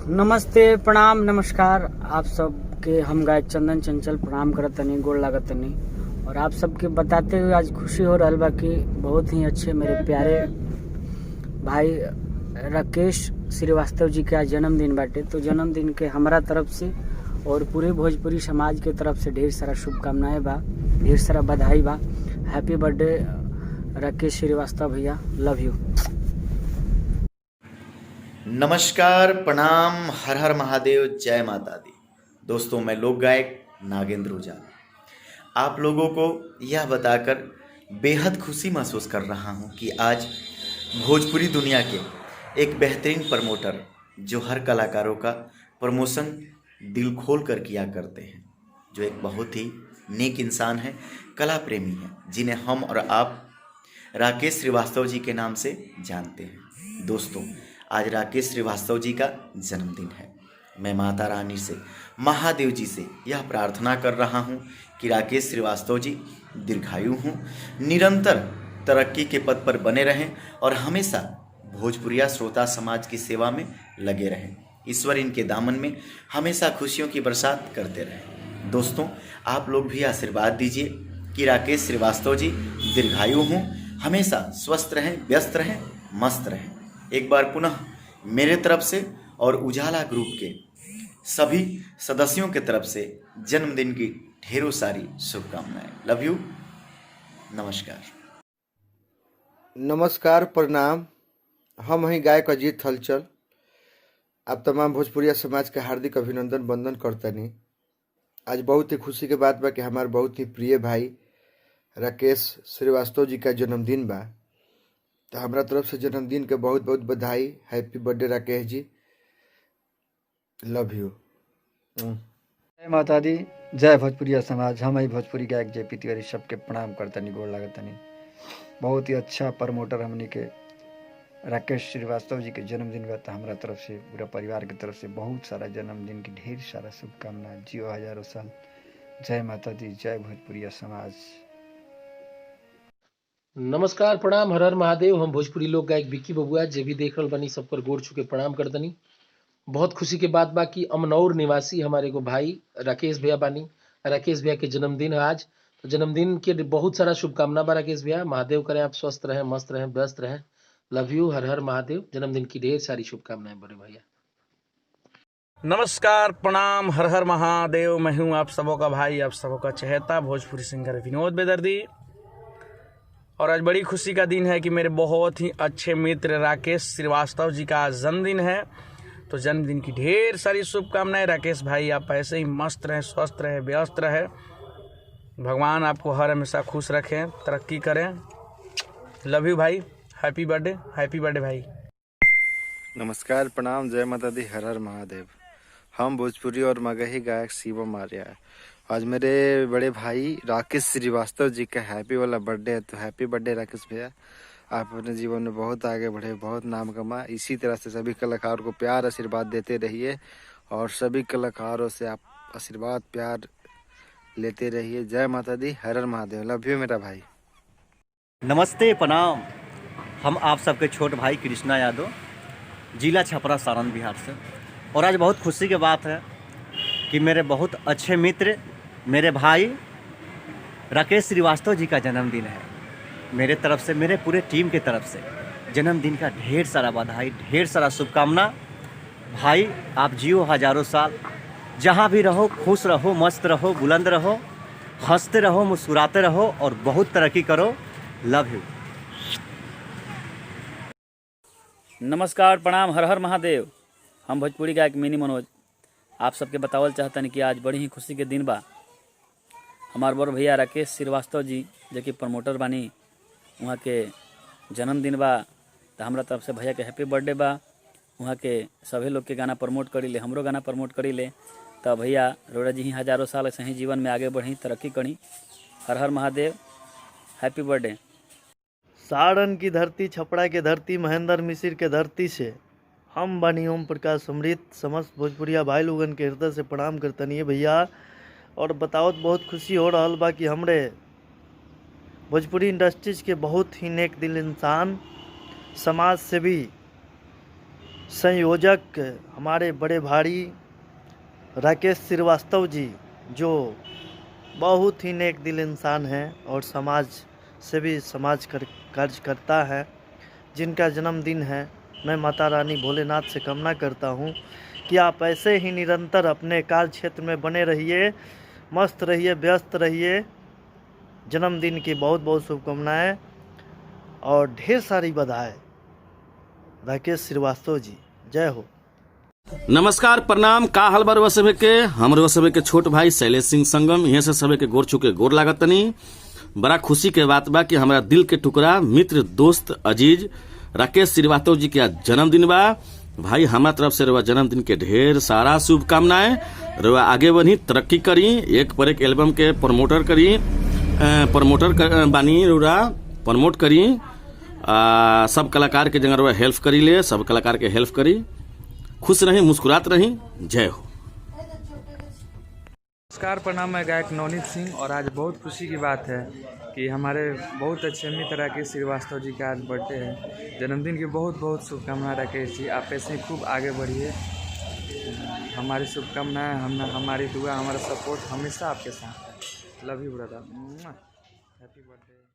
नमस्ते प्रणाम नमस्कार आप सबके हम गायक चंदन चंचल प्रणाम करत तनी गोड़ लागत तनी। और आप सबके बताते हुए आज खुशी हो रहा बा कि बहुत ही अच्छे मेरे प्यारे भाई राकेश श्रीवास्तव जी के आज जन्मदिन बाटे। तो जन्मदिन के हमारा तरफ से और पूरे भोजपुरी समाज के तरफ से ढेर सारा शुभकामनाएं बा, ढेर सारा बधाई बा। हैप्पी बर्थडे राकेश श्रीवास्तव भैया, लव यू। नमस्कार, प्रणाम, हर हर महादेव, जय माता दी। दोस्तों, मैं लोक गायक नागेंद्र उजाला आप लोगों को यह बताकर बेहद खुशी महसूस कर रहा हूं कि आज भोजपुरी दुनिया के एक बेहतरीन प्रमोटर जो हर कलाकारों का प्रमोशन दिल खोल कर किया करते हैं, जो एक बहुत ही नेक इंसान है, कला प्रेमी है, जिन्हें हम और आप राकेश श्रीवास्तव जी के नाम से जानते हैं। दोस्तों, आज राकेश श्रीवास्तव जी का जन्मदिन है। मैं माता रानी से, महादेव जी से यह प्रार्थना कर रहा हूँ कि राकेश श्रीवास्तव जी दीर्घायु हों, निरंतर तरक्की के पथ पर बने रहें और हमेशा भोजपुरिया श्रोता समाज की सेवा में लगे रहें। ईश्वर इनके दामन में हमेशा खुशियों की बरसात करते रहें। दोस्तों, आप लोग भी आशीर्वाद दीजिए कि राकेश श्रीवास्तव जी दीर्घायु हों, हमेशा स्वस्थ रहें, व्यस्त रहें, मस्त रहें। एक बार पुनः मेरे तरफ से और उजाला ग्रुप के सभी सदस्यों के तरफ से जन्मदिन की ढेरों सारी शुभकामनाएं। Love you. नमस्कार। नमस्कार, प्रणाम। हम हैं गायक अजीत हलचल। आप तमाम भोजपुरिया समाज के हार्दिक अभिनंदन वंदन करतनी। आज बहुत ही खुशी के बात बा कि हमारे बहुत ही प्रिय भाई राकेश श्रीवास्तव जी का जन्मदिन बा। तो हमारा तरफ से जन्मदिन के बहुत बहुत बधाई। Happy birthday Rakesh ji, love you. जय माता दी, जय भोजपुरिया समाज। हम ही भोजपुरी गायक जेपी तिवारी सबके प्रणाम करतनी, गोड़ लागतनी। बहुत ही अच्छा प्रमोटर हमनी के राकेश श्रीवास्तव जी के जन्मदिन बा। तो हमारा तरफ से, पूरा परिवार की तरफ से बहुत सारा जन्मदिन की ढेर सारा शुभकामनाएं। जियो हजारों साल। जय माता दी, जय भोजपुरिया समाज। नमस्कार, प्रणाम, हर हर महादेव। हम भोजपुरी लोक गायक विक्की बबुआ जे भी देख रहल बनी सब पर गोड़ छू के प्रणाम करतनी। बहुत खुशी के बात बा कि अमनौर निवासी हमारे को भाई राकेश भैया बानी। राकेश भैया के जन्मदिन है आज। तो जन्मदिन के बहुत सारा शुभकामना बा राकेश भैया। महादेव करें आप स्वस्थ रहें, मस्त रहें, व्यस्त रहें। लव यू, हर हर महादेव। जन्मदिन की ढेर सारी शुभकामनाएं बड़े भैया। नमस्कार प्रणाम हर हर महादेव। मैं हूँ आप सबों का भाई, आप सबों का चहेता भोजपुरी सिंगर विनोद बेदर्दी। और आज बड़ी खुशी का दिन है कि मेरे बहुत ही अच्छे मित्र राकेश श्रीवास्तव जी का जन्मदिन है। तो जन्मदिन की ढेर सारी शुभकामनाएं। राकेश भाई, आप ऐसे ही मस्त रहें, स्वस्थ रहें, व्यस्त रहें। भगवान आपको हर हमेशा खुश रखें, तरक्की करें। लव यू भाई, हैप्पी बर्थडे भाई। नमस्कार, प्रणाम, जय माता दी, हर हर महादेव। हम भोजपुरी और मगही गायक शिवम आर्या है। आज मेरे बड़े भाई राकेश श्रीवास्तव जी का हैप्पी वाला बर्थडे है। तो हैप्पी बर्थडे राकेश भैया। आप अपने जीवन में बहुत आगे बढ़े, बहुत नाम कमा। इसी तरह से सभी कलाकारों को प्यार आशीर्वाद देते रहिए और सभी कलाकारों से आप आशीर्वाद प्यार लेते रहिए। जय माता दी, हर हर महादेव। लव यू मेरा भाई। नमस्ते, प्रणाम। हम आप सबके छोट भाई कृष्णा यादव, जिला छपरा, सारण, बिहार से। और आज बहुत खुशी की बात है कि मेरे बहुत अच्छे मित्र, मेरे भाई राकेश श्रीवास्तव जी का जन्मदिन है। मेरे तरफ से, मेरे पूरे टीम के तरफ से जन्मदिन का ढेर सारा बधाई, ढेर सारा शुभकामना। भाई, आप जियो हजारों साल, जहाँ भी रहो खुश रहो, मस्त रहो, बुलंद रहो, हंसते रहो, मुस्कुराते रहो और बहुत तरक्की करो। Love you. नमस्कार, प्रणाम, हर हर महादेव। हम भोजपुरी गायक मिनी मनोज आप सबके बतावल चाहतनी कि आज बड़ी ही खुशी के दिन बा। हमार बड़ भैया राकेश श्रीवास्तव जी जो कि प्रमोटर बानी, वहाँ के जन्मदिन बा। तो हमारा तरफ से भैया के हैप्पी बर्थडे बा। वहाँ के सभी लोग के गाना प्रमोट करी ले, हमरो गाना प्रमोट करी ले। तो भैया रोड़ा जी ही हजारों साल ऐसे ही जीवन में आगे बढ़ी, तरक्की करी। हर हर महादेव, हैप्पी बर्थडे। सारण की धरती, छपरा के धरती, महेंद्र मिश्र के धरती से हम बनी ओम प्रकाश समृत समस्त भोजपुरिया भाई लोगन के हृदय से प्रणाम करतनी भैया। और बताओ बहुत खुशी हो रहा बा कि हमरे भोजपुरी इंडस्ट्रीज के बहुत ही नेक दिल इंसान, समाज सेवी संयोजक हमारे बड़े भाई राकेश श्रीवास्तव जी, जो बहुत ही नेक दिल इंसान हैं और समाज से भी कार्य करता है, जिनका जन्मदिन है। मैं माता रानी भोलेनाथ से कामना करता हूँ कि आप ऐसे ही निरंतर अपने कार्य क्षेत्र में बने रहिए, मस्त रहिए, व्यस्त रहिए। जन्मदिन की बहुत बहुत शुभकामनाएं और ढेर सारी बधाई राकेश श्रीवास्तव जी। जय हो। नमस्कार, प्रणाम, का हाल बार सभी के। हमरो सभी के छोट भाई शैलेश सिंह संगम यहाँ से सभी के गोर छुके गोर लागत तनी। बड़ा खुशी के बात बा कि हमारा दिल के टुकड़ा, मित्र, दोस्त, अजीज राकेश श्रीवास्तव जी के आज जन्मदिन बा। भाई हमारा तरफ से रवा जन्मदिन के ढेर सारा शुभकामनाएं। रवा आगे बढ़ी, तरक्की करी, एक पर एक एल्बम के प्रमोटर करी, बानी रवा प्रमोट करी। सब कलाकार के जगह रवा हेल्प करी ले, सब कलाकार के हेल्प करी। खुश रही, मुस्कुरात रही। जय हो। नमस्कार, प्रणाम। मैं गायक नवनीत सिंह और आज बहुत खुशी की बात है कि हमारे बहुत अच्छे मित्र राकेश श्रीवास्तव जी का आज बर्थडे है। जन्मदिन की बहुत बहुत शुभकामनाएं राकेश जी। आप ऐसे ही खूब आगे बढ़िए। हमारी शुभकामनाएं, हमारी दुआ, हमारा सपोर्ट हमेशा आपके साथ है। Love you brother. Happy birthday.